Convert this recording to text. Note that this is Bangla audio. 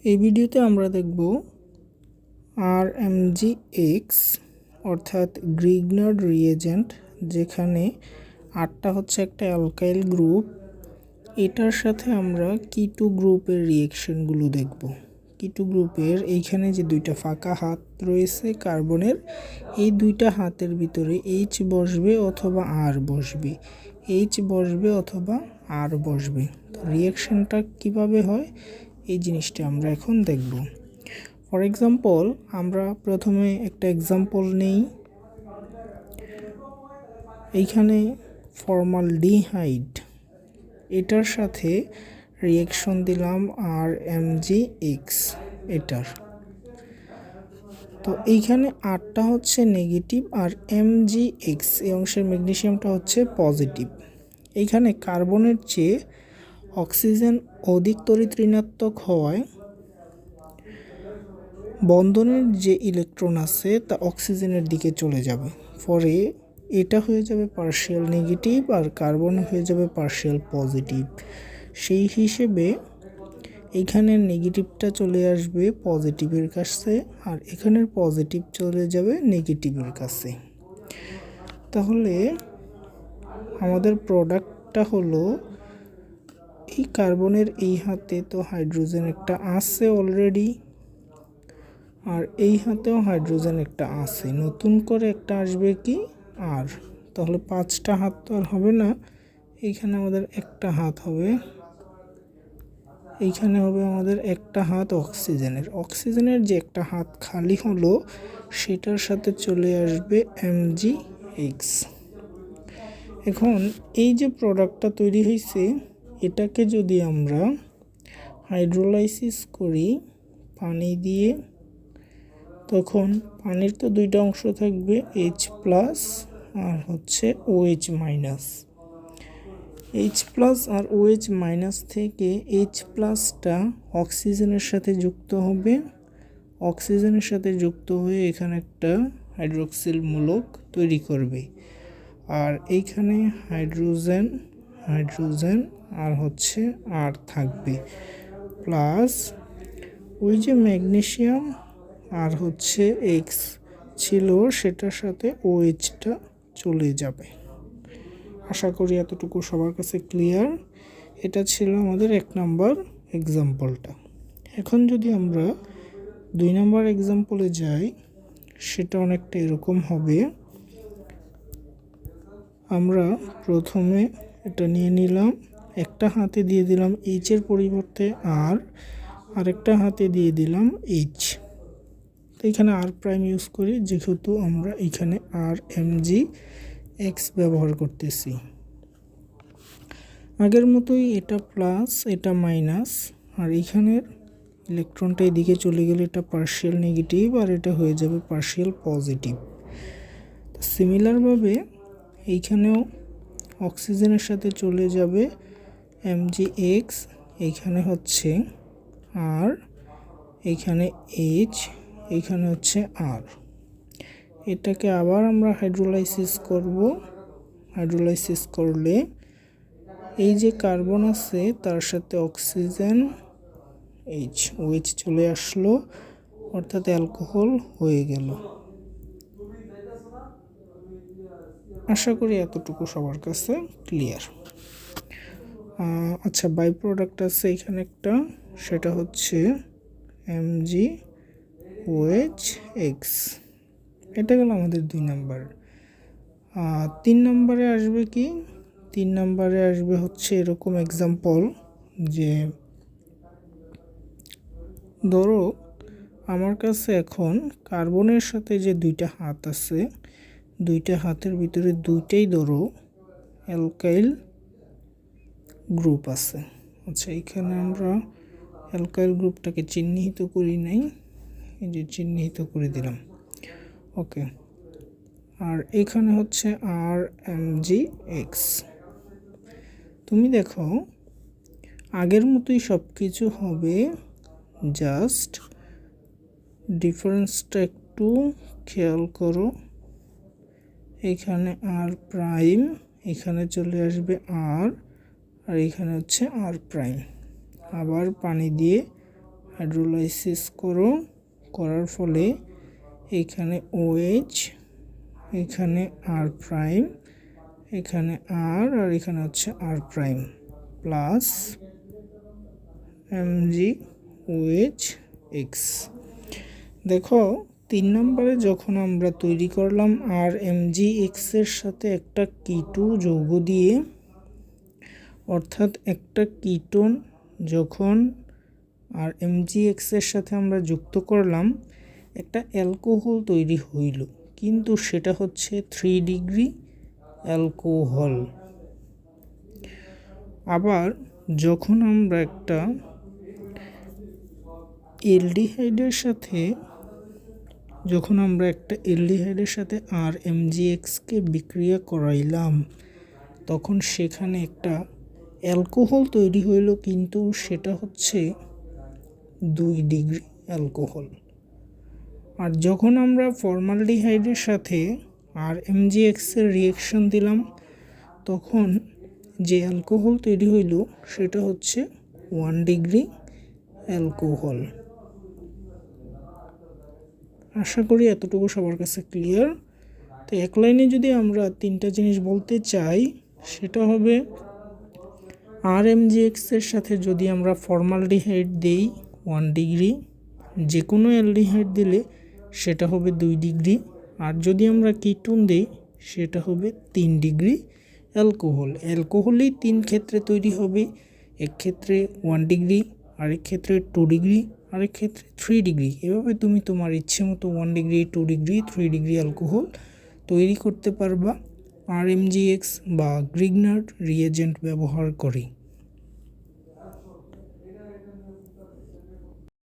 এই ভিডিওতে আমরা দেখব RMgX অর্থাৎ গ্রিগনার্ড রিয়েজেন্ট, যেখানে 8টা হচ্ছে একটা অ্যালকাইল গ্রুপ। এটার সাথে আমরা কিটু গ্রুপের রিয়েকশনগুলো দেখব। কিটু গ্রুপের এইখানে যে দুইটা ফাঁকা হাত রয়েছে কার্বনের, এই দুইটা হাতের ভিতরে H বসবে অথবা R বসবে, H বসবে অথবা R বসবে। তো রিয়েকশনটা কিভাবে হয় এই জিনিসটা আমরা এখন দেখব। ফর এক্সাম্পল, আমরা প্রথমে একটা এক্সাম্পল নেই। এইখানে ফর্মালডিহাইড, এটার সাথে রিয়েকশন দিলাম RMgX এটার। তো এইখানে 8টা হচ্ছে নেগেটিভ আর MgX এই অংশের ম্যাগনেসিয়ামটা হচ্ছে পজিটিভ। এইখানে কার্বনের চেয়ে অক্সিজেন অধিক তড়িৎ ঋণাত্মক হওয়ায় বন্ধনের যে ইলেকট্রন আছে তা অক্সিজেনের দিকে চলে যাবে। পরে এটা হয়ে যাবে পার্শিয়াল নেগেটিভ আর কার্বন হয়ে যাবে পার্শিয়াল পজিটিভ। সেই হিসেবে এইখানের নেগেটিভটা চলে আসবে পজিটিভের কাছে আর এখানের পজিটিভ চলে যাবে নেগেটিভের কাছে। তাহলে আমাদের প্রোডাক্টটা হলো, এই কার্বনের এই হাতে তো হাইড্রোজেন একটা আছে অলরেডি, আর এই হাতেও হাইড্রোজেন একটা আছে, নতুন করে একটা আসবে কি আর। তাহলে 5টা হাত তো আর হবে না, এইখানে আমাদের একটা হাত হবে, এইখানে হবে আমাদের একটা হাত অক্সিজেনের যে একটা হাত খালি হলো সেটার সাথে চলে আসবে MgX। এখন এই যে প্রোডাক্টটা তৈরি হয়েছে, এটাকে যদি আমরা হাইড্রোলাইসিস করি পানি দিয়ে, তখন পানির তো দুইটা অংশ থাকবে, H+ আর হচ্ছে OH-। H+ আর OH- থেকে H+টা অক্সিজেনের সাথে যুক্ত হবে, অক্সিজেনের সাথে যুক্ত হয়ে এখানে একটা হাইড্রোক্সিল মূলক তৈরি করবে। আর এইখানে হাইড্রোজেন আর হচ্ছে আর থাকবে, প্লাস ওই যে ম্যাগনেসিয়াম আর হচ্ছে X ছিল সেটার সাথে OH-টা চলে যাবে। আশা করি এতটুকু সবার কাছে ক্লিয়ার। এটা ছিল আমাদের 1 নাম্বার এক্সাম্পলটা। এখন যদি আমরা 2 নাম্বার এক্সাম্পলে যাই, সেটা অনেকটা এরকম হবে। আমরা প্রথমে এটা নিয়ে নিলাম, একটা হাতে দিয়ে দিলাম H এর পরিবর্তে R, আরেকটা হাতে দিয়ে দিলাম H। তো এখানে R' ইউজ করি যেহেতু আমরা এখানে RMgX ব্যবহার করতেছি। আগের মতোই এটা প্লাস এটা মাইনাস, আর এখানের ইলেকট্রনটা এদিকে চলে গেলে এটা পার্শিয়াল নেগেটিভ আর এটা হয়ে যাবে পার্শিয়াল পজিটিভ। সিমিলারভাবে এইখানেও অক্সিজেনের সাথে চলে যাবে MgX, এইখানে হচ্ছে R, এইখানে H, এইখানে হচ্ছে R। এটাকে আবার আমরা হাইড্রোলাইসিস করব। হাইড্রোলাইসিস করলে এই যে কার্বন আছে তার সাথে অক্সিজেন OH চলে আসলো, অর্থাৎ অ্যালকোহল হয়ে গেল। আশা করি এতটুকু সবার কাছে ক্লিয়ার। আচ্ছা, বাই প্রোডাক্ট আছে এখানে একটা, সেটা হচ্ছে MgOH-X। এটা গেল আমাদের 2 নাম্বার। 3 নাম্বারে আসবে কি? 3 নাম্বারে আসবে হচ্ছে এরকম এক্সাম্পল, যে ধরো আমার কাছে এখন কার্বনের সাথে যে 2টা হাত আছে, 2টা হাতের ভিতরে দুইটাই ধরো অ্যালকাইল গ্রুপ আছে। আচ্ছা, এখানে আমরা অ্যালকাইল গ্রুপটাকে চিহ্নিত করি নাই, এই যে চিহ্নিত করে দিলাম, ওকে। আর এখানে হচ্ছে RMgX। তুমি দেখো আগের মতোই সব কিছু হবে, জাস্ট ডিফারেন্সটা একটু খেয়াল করো। এখানে R', এখানে চলে আসবে R, আর এখানে হচ্ছে R'। আবার পানি দিয়ে হাইড্রোলাইসিস করার ফলে এখানে OH, এখানে R প্রাইম, এখানে আর এখানে হচ্ছে R প্রাইম প্লাস MgOH(X). দেখো 3 নম্বরে যখন আমরা তৈরি করলাম আর MgX এর সাথে একটা কিটো যৌগ দিয়ে, অর্থাৎ একটা কিটোন যখন আর MgX এর সাথে আমরা যুক্ত করলাম একটা অ্যালকোহল তৈরি হইল, কিন্তু সেটা হচ্ছে 3 ডিগ্রি অ্যালকোহল। আবার যখন আমরা একটা অ্যালডিহাইডের সাথে আর MgX কে বিক্রিয়া করাইলাম, তখন সেখানে একটা অ্যালকোহল তৈরি হইল, কিন্তু সেটা হচ্ছে 2 ডিগ্রি অ্যালকোহল। আর যখন আমরা ফর্মালডিহাইডের সাথে আর MgX এর রিঅ্যাকশন দিলাম, তখন যে অ্যালকোহল তৈরি হইল সেটা হচ্ছে 1 ডিগ্রি অ্যালকোহল। আশা করি এতটুকু সবার কাছে ক্লিয়ার। তো এক লাইনে যদি আমরা 3টা জিনিস বলতে চাই, সেটা হবে আর MgX এর সাথে যদি আমরা ফর্মালডিহাইড দেই 1 ডিগ্রি, যে কোনো অ্যালডিহাইড দিলে সেটা হবে 2 ডিগ্রি, আর যদি আমরা কিটোন দিই সেটা হবে 3 ডিগ্রি অ্যালকোহল। অ্যালকোহলই 3 ক্ষেত্রে তৈরি হবে, এক ক্ষেত্রে 1 ডিগ্রি, আরেক ক্ষেত্রে 2 ডিগ্রি, আরেক ক্ষেত্রে 3 ডিগ্রি। এভাবে তুমি তোমার ইচ্ছে মতো 1 ডিগ্রি, 2 ডিগ্রি, 3 ডিগ্রি অ্যালকোহল তৈরি করতে পারবা আর MgX বা গ্রিগনার রিয়েজেন্ট ব্যবহার করে।